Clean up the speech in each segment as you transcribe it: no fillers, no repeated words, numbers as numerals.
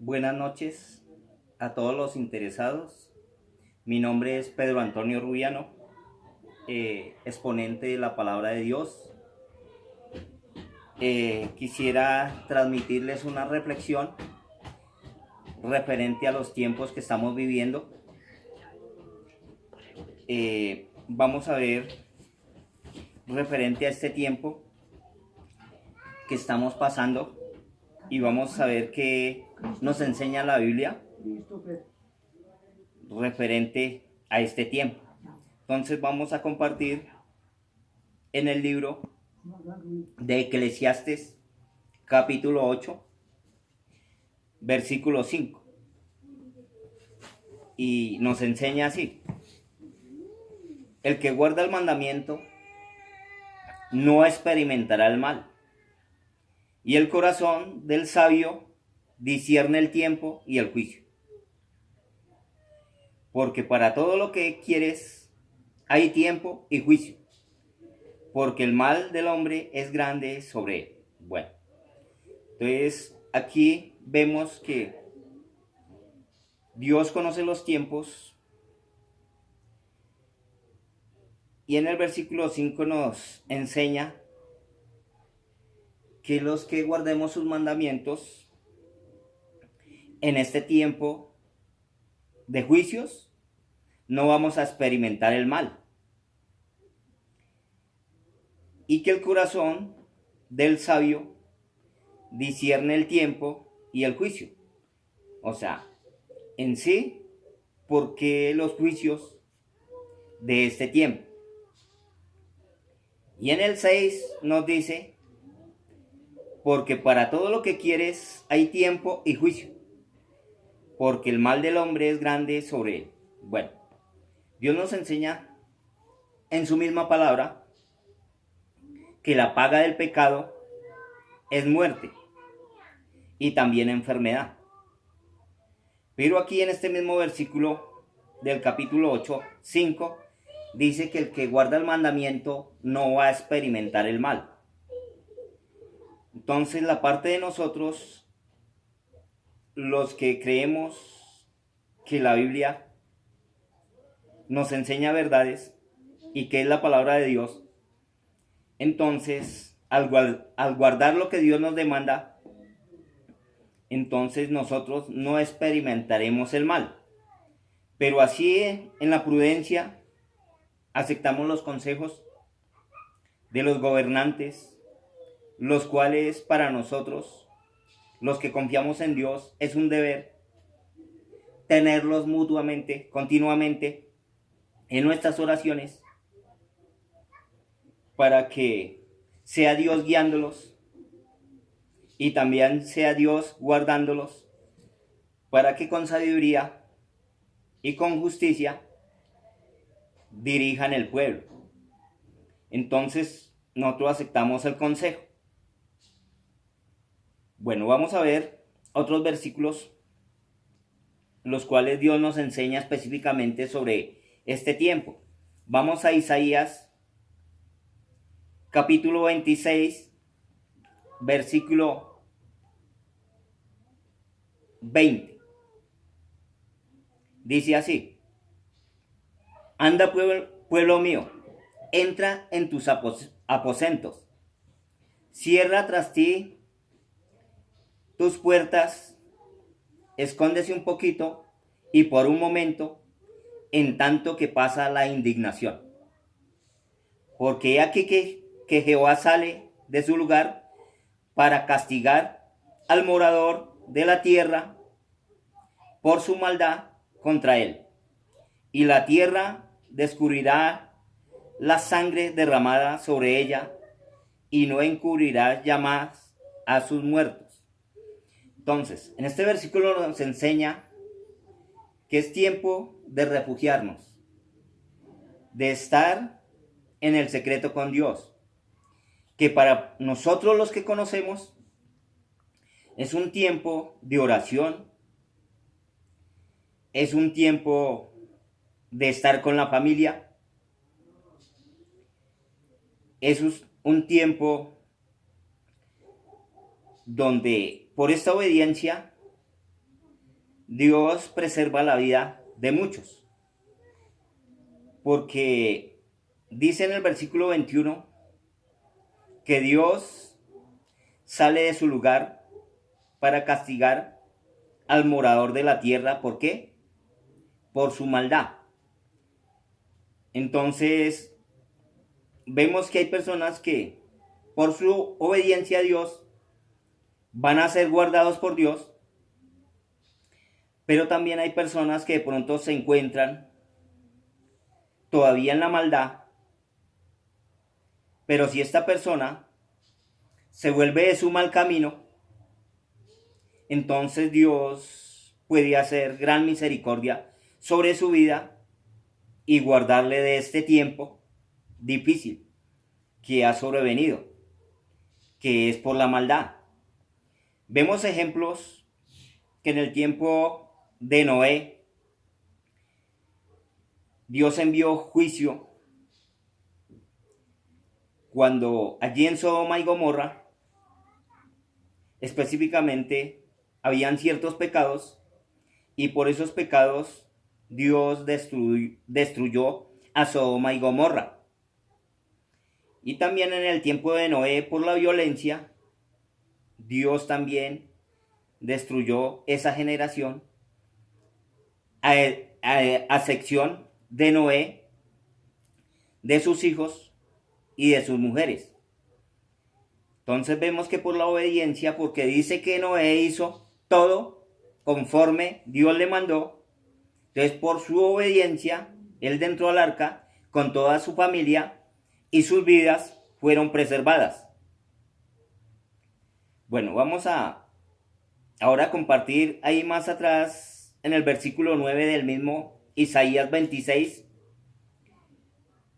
Buenas noches a todos los interesados. Mi nombre es Pedro Antonio Rubiano, exponente de la palabra de Dios. Quisiera transmitirles una reflexión referente a los tiempos que estamos viviendo. Vamos a ver referente a este tiempo que estamos pasando y vamos a ver qué nos enseña la Biblia referente a este tiempo. Entonces vamos a compartir en el libro de Eclesiastes capítulo 8 versículo 5 y nos enseña así: el que guarda el mandamiento no experimentará el mal, y el corazón del sabio discierne el tiempo y el juicio. Porque para todo lo que quieres hay tiempo y juicio, porque el mal del hombre es grande sobre él. Bueno, entonces aquí vemos que Dios conoce los tiempos y en el versículo 5 nos enseña que los que guardemos sus mandamientos en este tiempo de juicios no vamos a experimentar el mal, y que el corazón del sabio discierne el tiempo y el juicio. O sea, en sí, ¿por qué los juicios de este tiempo? Y en el 6 nos dice: porque para todo lo que quieres hay tiempo y juicio, porque el mal del hombre es grande sobre él. Bueno, Dios nos enseña en su misma palabra que la paga del pecado es muerte y también enfermedad. Pero aquí en este mismo versículo del capítulo 8, 5, dice que el que guarda el mandamiento no va a experimentar el mal. Entonces la parte de nosotros, los que creemos que la Biblia nos enseña verdades y que es la palabra de Dios, entonces al guardar lo que Dios nos demanda, entonces nosotros no experimentaremos el mal. Pero así, en la prudencia, aceptamos los consejos de los gobernantes, los cuales para nosotros, los que confiamos en Dios, es un deber tenerlos mutuamente, continuamente, en nuestras oraciones, para que sea Dios guiándolos y también sea Dios guardándolos, para que con sabiduría y con justicia dirijan el pueblo. Entonces nosotros aceptamos el consejo. Bueno, vamos a ver otros versículos los cuales Dios nos enseña específicamente sobre este tiempo. Vamos a Isaías capítulo 26 versículo 20. Dice así: anda, pueblo mío, entra en tus aposentos, cierra tras ti tus puertas, escóndese un poquito y por un momento, en tanto que pasa la indignación. Porque he aquí que Jehová sale de su lugar para castigar al morador de la tierra por su maldad contra él. Y la tierra descubrirá la sangre derramada sobre ella y no encubrirá ya más a sus muertos. Entonces, en este versículo nos enseña que es tiempo de refugiarnos, de estar en el secreto con Dios, que para nosotros los que conocemos es un tiempo de oración, es un tiempo de estar con la familia, es un tiempo donde por esta obediencia Dios preserva la vida de muchos, porque dice en el versículo 21 que Dios sale de su lugar para castigar al morador de la tierra. ¿Por qué? Por su maldad. Entonces, vemos que hay personas que por su obediencia a Dios van a ser guardados por Dios, pero también hay personas que de pronto se encuentran todavía en la maldad, pero si esta persona se vuelve de su mal camino, entonces Dios puede hacer gran misericordia sobre su vida y guardarle de este tiempo difícil que ha sobrevenido, que es por la maldad. Vemos ejemplos que en el tiempo de Noé, Dios envió juicio cuando allí en Sodoma y Gomorra, específicamente, habían ciertos pecados y por esos pecados Dios destruyó a Sodoma y Gomorra. Y también en el tiempo de Noé, por la violencia, Dios también destruyó esa generación a sección de Noé, de sus hijos y de sus mujeres. Entonces vemos que por la obediencia, porque dice que Noé hizo todo conforme Dios le mandó, entonces por su obediencia, él entró al arca con toda su familia y sus vidas fueron preservadas. Bueno, vamos a ahora compartir ahí más atrás en el versículo 9 del mismo Isaías 26,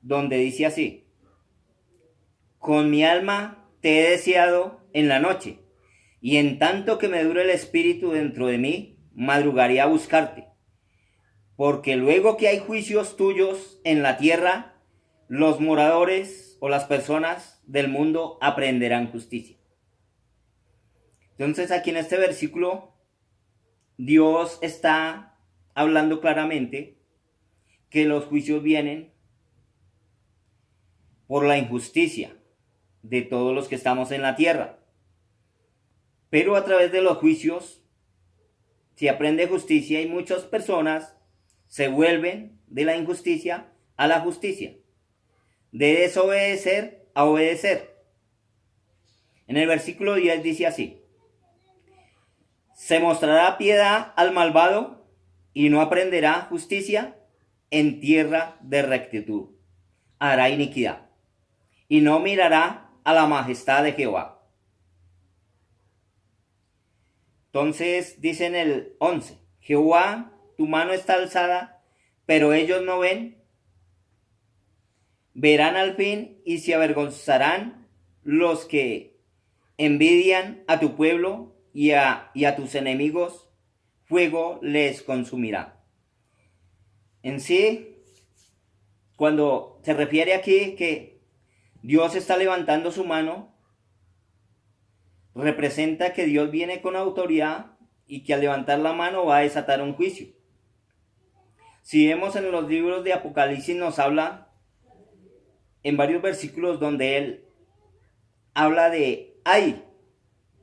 donde dice así: con mi alma te he deseado en la noche, y en tanto que me dure el espíritu dentro de mí, madrugaré a buscarte. Porque luego que hay juicios tuyos en la tierra, los moradores o las personas del mundo aprenderán justicia. Entonces aquí en este versículo, Dios está hablando claramente que los juicios vienen por la injusticia de todos los que estamos en la tierra. Pero a través de los juicios se aprende justicia y muchas personas se vuelven de la injusticia a la justicia, de desobedecer a obedecer. En el versículo 10 dice así: se mostrará piedad al malvado y no aprenderá justicia en tierra de rectitud. Hará iniquidad y no mirará a la majestad de Jehová. Entonces dice en el 11: Jehová, tu mano está alzada, pero ellos no ven. Verán al fin y se avergonzarán los que envidian a tu pueblo y a tus enemigos, fuego les consumirá. En sí, cuando se refiere aquí que Dios está levantando su mano, representa que Dios viene con autoridad y que al levantar la mano va a desatar un juicio. Si vemos en los libros de Apocalipsis, nos habla en varios versículos donde él habla de ay,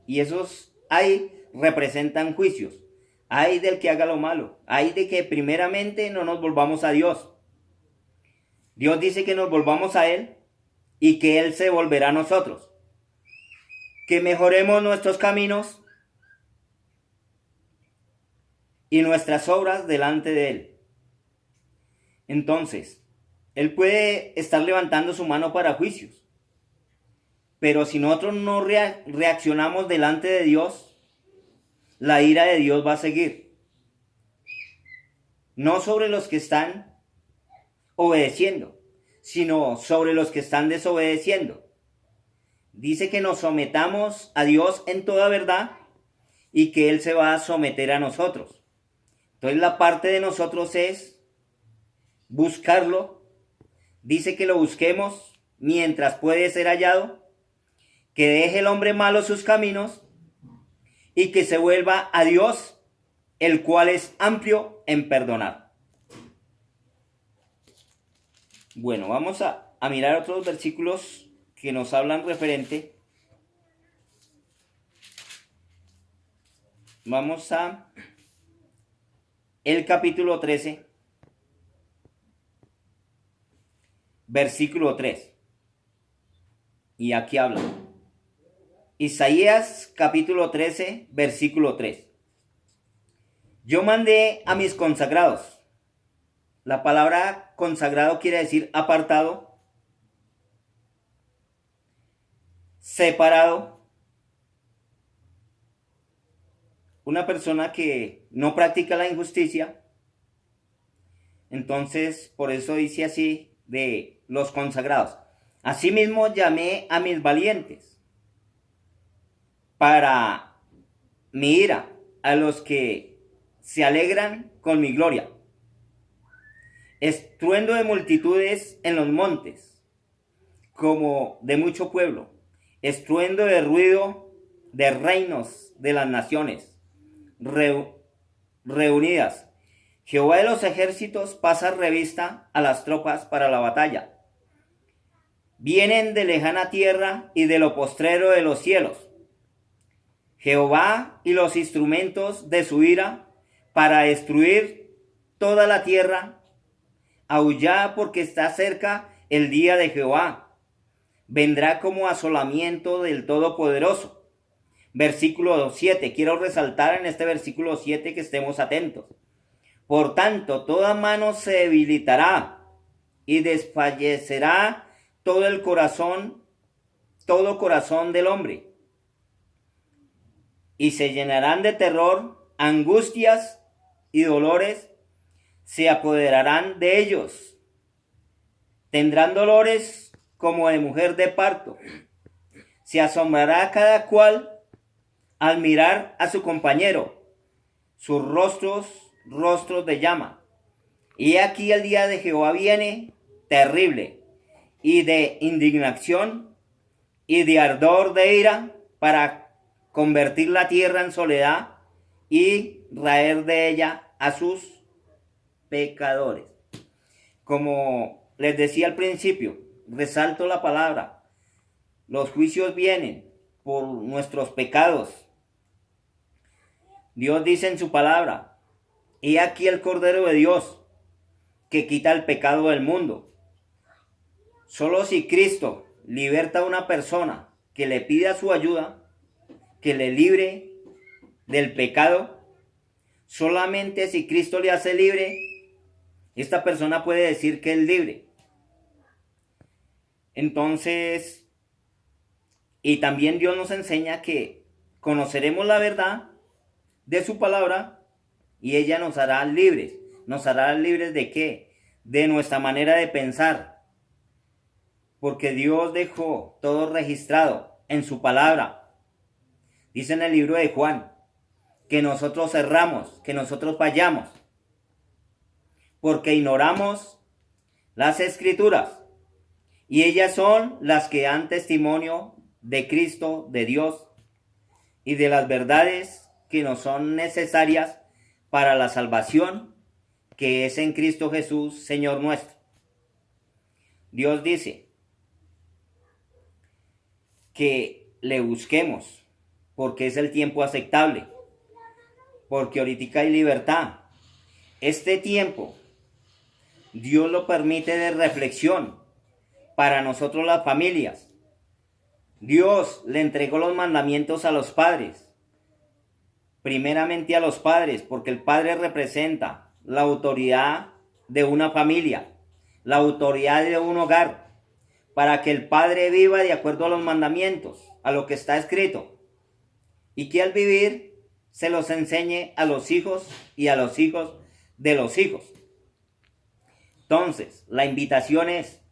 y esos ay representan juicios. Ay del que haga lo malo, ay de que primeramente no nos volvamos a Dios. Dios dice que nos volvamos a Él y que Él se volverá a nosotros. Que mejoremos nuestros caminos y nuestras obras delante de Él. Entonces, Él puede estar levantando su mano para juicios, pero si nosotros no reaccionamos delante de Dios, la ira de Dios va a seguir. No sobre los que están obedeciendo, sino sobre los que están desobedeciendo. Dice que nos sometamos a Dios en toda verdad y que Él se va a someter a nosotros. Entonces la parte de nosotros es buscarlo. Dice que lo busquemos mientras puede ser hallado, que deje el hombre malo sus caminos y que se vuelva a Dios el cual es amplio en perdonar. Bueno, vamos a mirar otros versículos que nos hablan referente. Vamos a el capítulo 13, versículo 3. Y aquí habla. Isaías capítulo 13, versículo 3. Yo mandé a mis consagrados. La palabra consagrado quiere decir apartado, separado. Una persona que no practica la injusticia. Entonces, por eso dice así de los consagrados. Asimismo llamé a mis valientes para mi ira, a los que se alegran con mi gloria. Estruendo de multitudes en los montes, como de mucho pueblo. Estruendo de ruido de reinos de las naciones reunidas. Jehová de los ejércitos pasa revista a las tropas para la batalla. Vienen de lejana tierra y de lo postrero de los cielos. Jehová y los instrumentos de su ira para destruir toda la tierra. Aullad porque está cerca el día de Jehová. Vendrá como asolamiento del Todopoderoso. Versículo 7. Quiero resaltar en este versículo 7 que estemos atentos. Por tanto, toda mano se debilitará y desfallecerá todo corazón del hombre. Y se llenarán de terror, angustias y dolores se apoderarán de ellos. Tendrán dolores como de mujer de parto. Se asombrará cada cual al mirar a su compañero, sus rostros de llama. Y aquí el día de Jehová viene terrible, y de indignación y de ardor de ira, para convertir la tierra en soledad y raer de ella a sus pecadores. Como les decía al principio, resalto la palabra. Los juicios vienen por nuestros pecados. Dios dice en su palabra: he aquí el Cordero de Dios que quita el pecado del mundo. Solo si Cristo liberta a una persona que le pida su ayuda, que le libre del pecado, solamente si Cristo le hace libre, esta persona puede decir que es libre. Entonces, y también Dios nos enseña que conoceremos la verdad de su palabra y ella nos hará libres. ¿Nos hará libres de qué? De nuestra manera de pensar. Porque Dios dejó todo registrado en su palabra. Dice en el libro de Juan que nosotros erramos, que nosotros fallamos, porque ignoramos las escrituras. Y ellas son las que dan testimonio de Cristo, de Dios y de las verdades que nos son necesarias para la salvación que es en Cristo Jesús, Señor nuestro. Dios dice que le busquemos porque es el tiempo aceptable, porque ahorita hay libertad. Este tiempo Dios lo permite de reflexión para nosotros las familias. Dios le entregó los mandamientos a los padres, primeramente a los padres, porque el padre representa la autoridad de una familia, la autoridad de un hogar, para que el padre viva de acuerdo a los mandamientos, a lo que está escrito, y que al vivir se los enseñe a los hijos y a los hijos de los hijos. Entonces, la invitación es,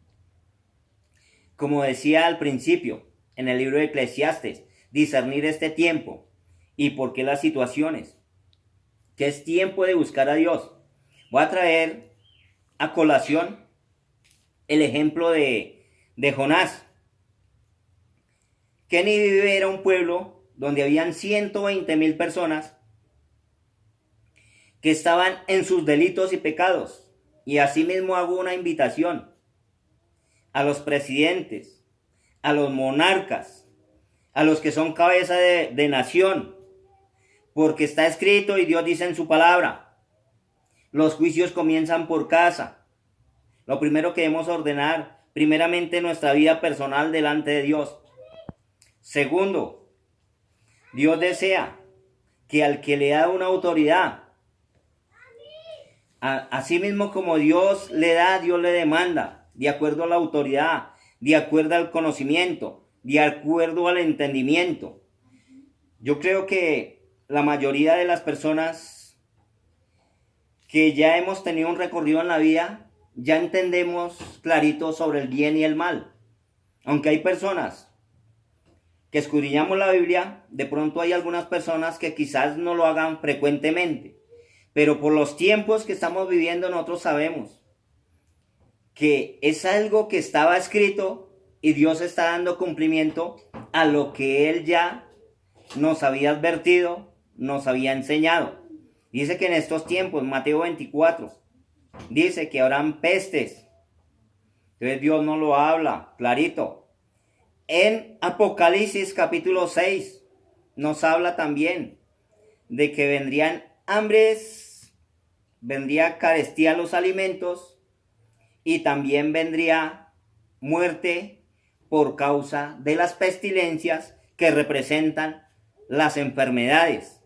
como decía al principio, en el libro de Eclesiastes, discernir este tiempo y por qué las situaciones, que es tiempo de buscar a Dios. Voy a traer a colación el ejemplo de Jonás. Que Nínive era un pueblo donde habían 120,000 personas que estaban en sus delitos y pecados. Y asimismo hago una invitación a los presidentes, a los monarcas, a los que son cabeza de nación, porque está escrito y Dios dice en su palabra, los juicios comienzan por casa. Lo primero que debemos ordenar, primeramente nuestra vida personal delante de Dios. Segundo, Dios desea que al que le da una autoridad, así mismo como Dios le da, Dios le demanda, de acuerdo a la autoridad, de acuerdo al conocimiento, de acuerdo al entendimiento. Yo creo que la mayoría de las personas que ya hemos tenido un recorrido en la vida, ya entendemos clarito sobre el bien y el mal. Aunque hay personas que escudriñamos la Biblia, de pronto hay algunas personas que quizás no lo hagan frecuentemente. Pero por los tiempos que estamos viviendo nosotros sabemos que es algo que estaba escrito y Dios está dando cumplimiento a lo que Él ya nos había advertido, nos había enseñado. Dice que en estos tiempos, Mateo 24, dice que habrán pestes. Entonces Dios nos lo habla clarito. En Apocalipsis capítulo 6 nos habla también de que vendrían hambres, vendría carestía a los alimentos y también vendría muerte por causa de las pestilencias que representan las enfermedades.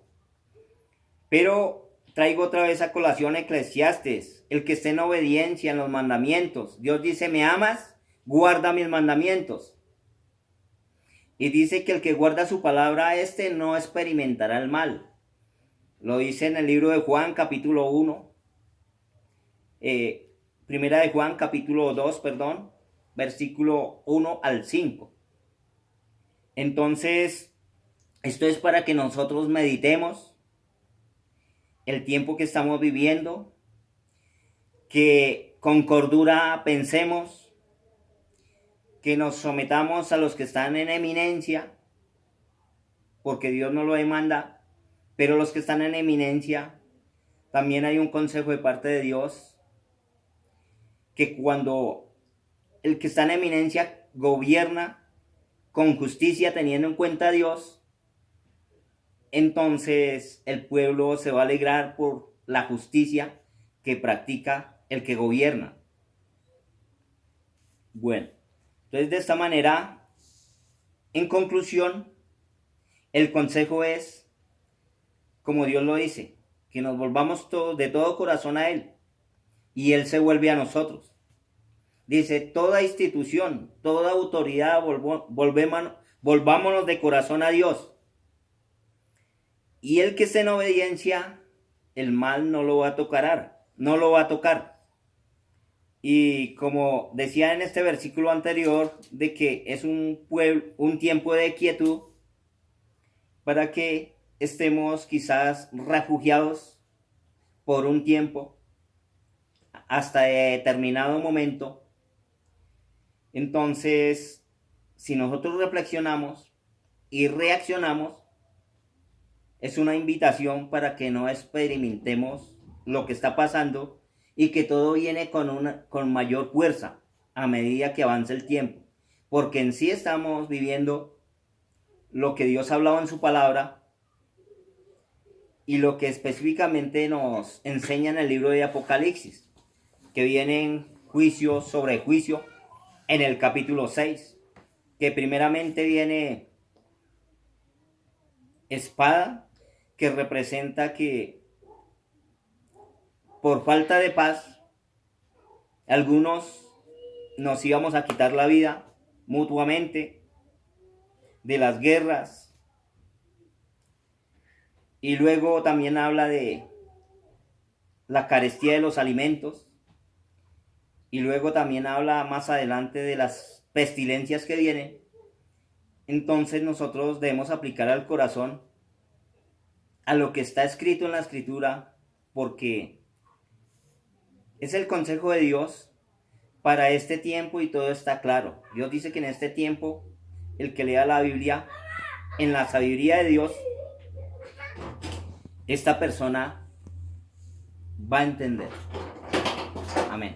Pero traigo otra vez a colación Eclesiastes, el que esté en obediencia en los mandamientos. Dios dice, ¿me amas? Guarda mis mandamientos. Y dice que el que guarda su palabra, no experimentará el mal. Lo dice en el libro de Juan, capítulo 1. Primera de Juan, capítulo 2, versículo 1 al 5. Entonces, esto es para que nosotros meditemos el tiempo que estamos viviendo, que con cordura pensemos, que nos sometamos a los que están en eminencia, porque Dios nos lo demanda, pero los que están en eminencia, también hay un consejo de parte de Dios, que cuando el que está en eminencia gobierna con justicia teniendo en cuenta a Dios, entonces el pueblo se va a alegrar por la justicia que practica el que gobierna. Bueno, entonces de esta manera, en conclusión, el consejo es, como Dios lo dice, que nos volvamos todos de todo corazón a Él y Él se vuelve a nosotros. Dice, toda institución, toda autoridad, volvámonos de corazón a Dios. Y el que esté en obediencia, el mal no lo va a tocar. Y como decía en este versículo anterior, de que es un tiempo de quietud para que estemos quizás refugiados por un tiempo hasta determinado momento. Entonces, si nosotros reflexionamos y reaccionamos, es una invitación para que no experimentemos lo que está pasando y que todo viene con mayor fuerza a medida que avanza el tiempo. Porque en sí estamos viviendo lo que Dios ha hablado en su palabra y lo que específicamente nos enseña en el libro de Apocalipsis, que vienen juicio sobre juicio en el capítulo 6, que primeramente viene espada, que representa que por falta de paz, algunos nos íbamos a quitar la vida mutuamente, de las guerras. Y luego también habla de la carestía de los alimentos. Y luego también habla más adelante de las pestilencias que vienen. Entonces nosotros debemos aplicar al corazón a lo que está escrito en la Escritura, porque es el consejo de Dios para este tiempo y todo está claro. Dios dice que en este tiempo, el que lea la Biblia en la sabiduría de Dios, esta persona va a entender. Amén.